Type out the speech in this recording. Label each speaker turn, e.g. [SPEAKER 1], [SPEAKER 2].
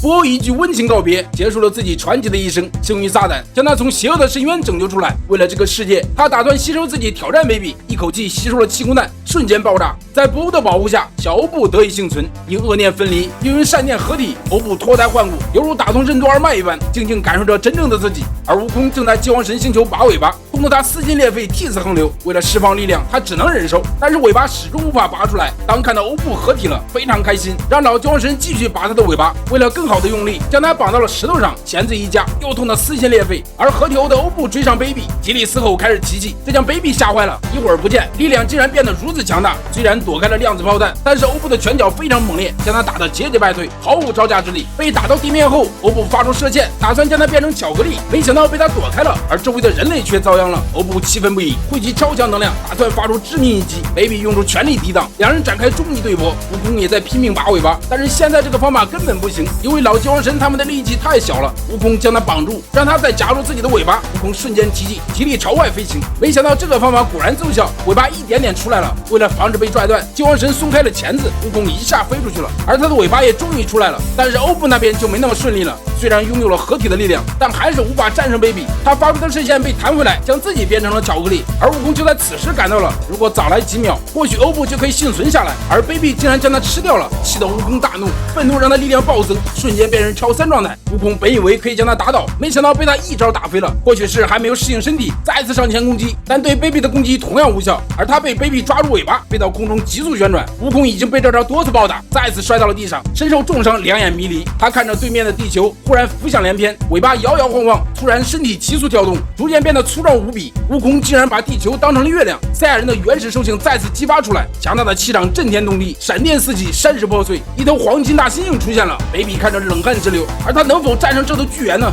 [SPEAKER 1] 布欧一句温情告别，结束了自己传奇的一生。幸运撒旦将他从邪恶的深渊拯救出来。为了这个世界，他打算牺牲自己挑战卑鄙，一口气吸收了气功弹，瞬间爆炸。在布欧的保护下，小欧布得以幸存。因恶念分离，又因善念合体，欧布脱胎换骨，犹如打通任督二脉一般，静静感受着真正的自己。而悟空正在鸡王神星球拔尾巴，痛得他撕心裂肺，涕泗横流。为了释放力量，他只能忍受，但是尾巴始终无法拔出来。当看到欧布合体了，非常开心，让老鸡王神继续拔他的尾巴。为了更好的用力，将他绑到了石头上，钳子一夹，又痛得撕心裂肺。而合体后的欧布追上卑鄙，极力嘶吼开始奇迹，这将卑鄙吓坏了。一会儿不见，力量竟然变得如此强大。虽然躲开了量子炮弹，但是欧布的拳脚非常猛烈，将他打得节节败退，毫无招架之力。被打到地面后，欧布发出射线，打算将他变成巧克力，没想到被他躲开了，而周围的人类却遭殃了。欧布气愤不已，汇集超强能量，打算发出致命一击。卑鄙用出全力抵挡，两人展开终极对搏。悟空也在拼命拔尾巴，但是现在这个方法根本不行，因为老鸡王神他们的力气太小了。悟空将他绑住，让他再夹住自己的尾巴。悟空瞬间提起，极力朝外飞行。没想到这个方法果然奏效，尾巴一点点出来了。为了防止被拽断，鸡王神松开了钳子，悟空一下飞出去了，而他的尾巴也终于出来了。但是欧布那边就没那么顺利了，虽然拥有了合体的力量，但还是无法战胜卑鄙。他发出的射线被弹回来，将自己变成了巧克力。而悟空就在此时感到了，如果早来几秒，或许欧布就可以幸存下来。而卑鄙竟然将他吃掉了，气得悟空大怒，愤怒让他力量暴增，瞬间变成超3状态。悟空本以为可以将他打倒，没想到被他一招打飞了。或许是还没有适应身体，再次上前攻击，但对卑鄙的攻击同样无效。而他被卑鄙抓住尾巴，飞到空中急速旋转。悟空已经被这招多次暴打，再次摔到了地上，身受重伤，两眼迷离。他看着对面的地球，忽然浮想联翩，尾巴摇摇晃晃，突然身体急速跳动，逐渐变得粗壮无比。悟空竟然把地球当成了月亮，赛亚人的原始兽性再次激发出来，强大的气场震天动地，闪电四起，山石破碎，一头黄金大猩猩出现了。卑鄙看着冷汗直流，而他能否战胜这头巨猿呢？